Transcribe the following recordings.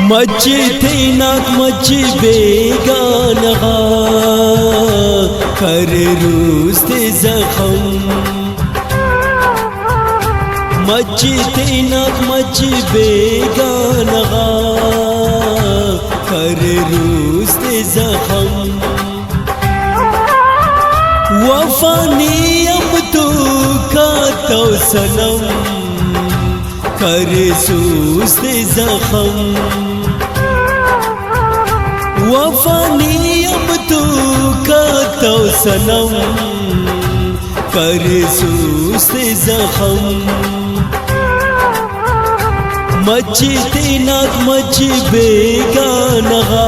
मचते नाक मच बेगानहा कर रूस्ते जखम मचते नाक मच बेगानहा कर रूस्ते जखम वफानी अब तो का तो सनम कर सूस्ते जखम वफानी अब तो का तो सनम कर सूस्ते जखम मचते नाक मच बेगानहा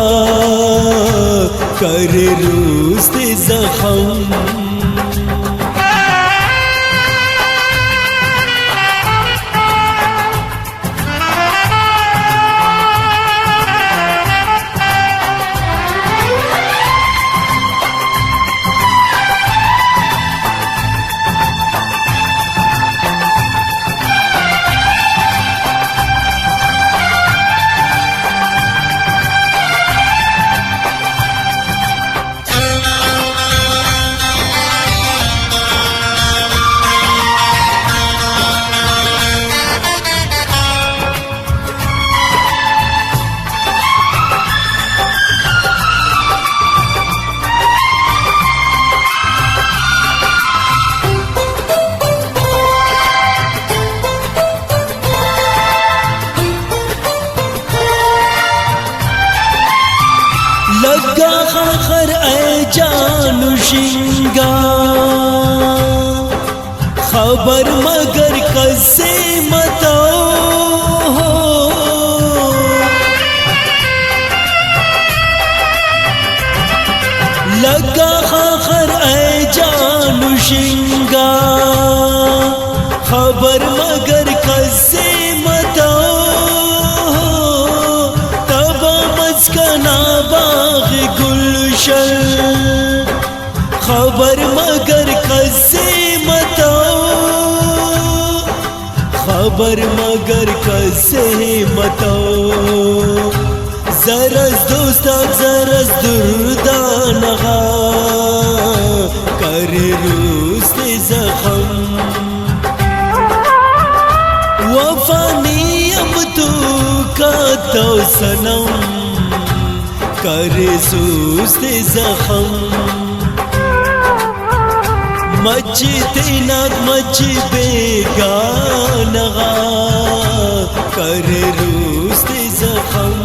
कर रूस्ते जखम लगा खर ऐ जानू शिंगा खबर मगर कैसे बताओ लगा खर ऐ जानू शिंगा खबर मगर कैसे बताओ तब मस्कना गुलशन खबर मगर कैसे बताओ खबर मगर कैसे बताओ जरस दोस्ता जरस दुर्दानहा कर रूस्ते जखम वफानी अब तो का तो सनम कर सूस्ते जखम मचते नाक मच बेगानहा कर रूस्ते जखम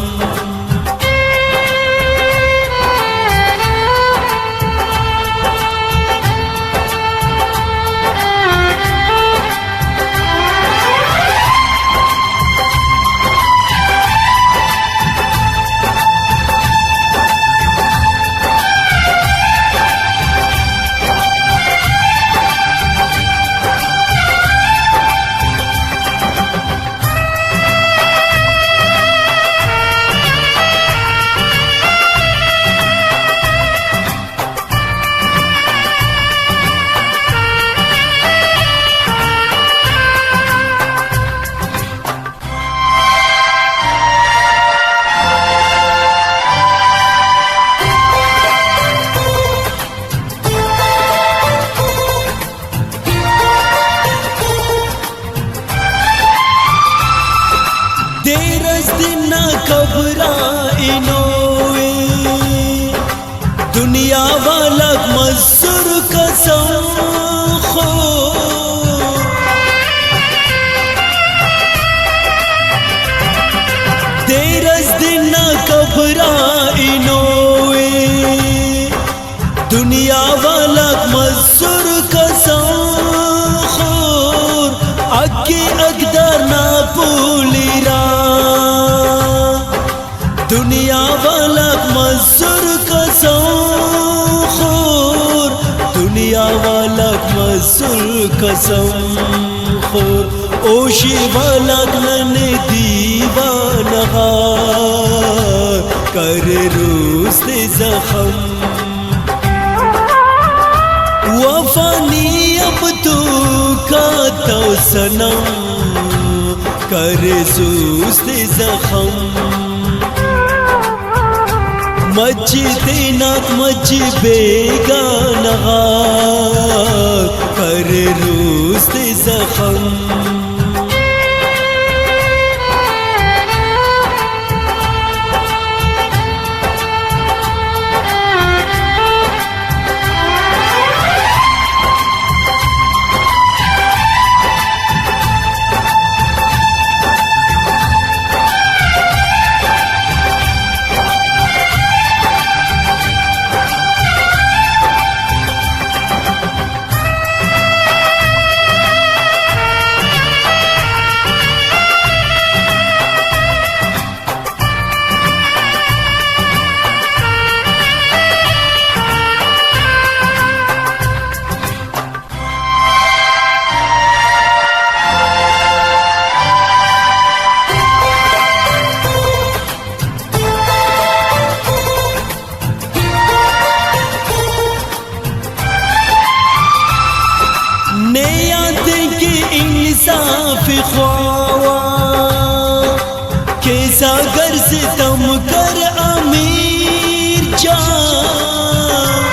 देरस दिन कबरा इनोवे दुनिया वाला मसूर कसम खो देरस दिन कबरा इनोवे दुनिया वाला मसूर कसम खोर अक्की अकदर ना पूलीरा दुनिया वाला मसूर कसम खोर दुनिया वाला मसूर कसम खोर ओशी वाला नने दीवानहा कर रूस्ते जखम वफानी अब तो का तो सनम कर सूस्ते जखम मचते नाक मच बेगाना कर रोज़ ज़ख़म। इंसाफ ख्वावा के सागर से तम कर अमीर जान,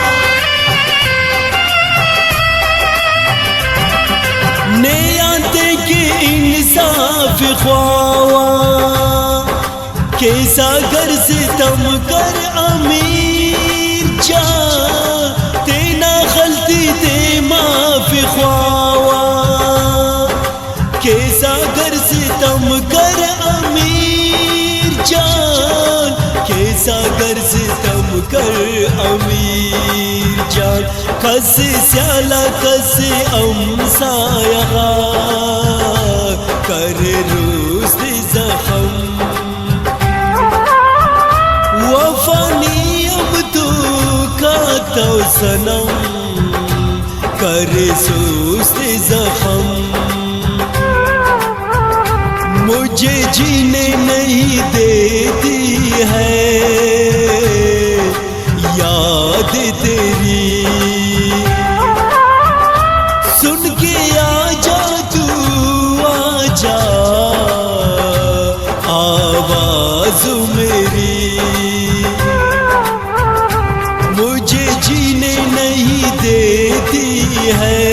ने आते के इंसाफ ख्वावा के सागर से तम कर अमीर जान, तेना गलती ते माफी ख्वावा के सागर से तम कर अमीर जान, के सागर से तम कर अमीर जान। कस स्याला कस अमसाया कर रोज़ ज़ख़म, वफानी अब तो खाता सनम कर सोज़ ज़ख़म। मुझे जीने नहीं देती है याद तेरी, सुन के आजा तू आजा आवाज़ मेरी। मुझे जीने नहीं देती है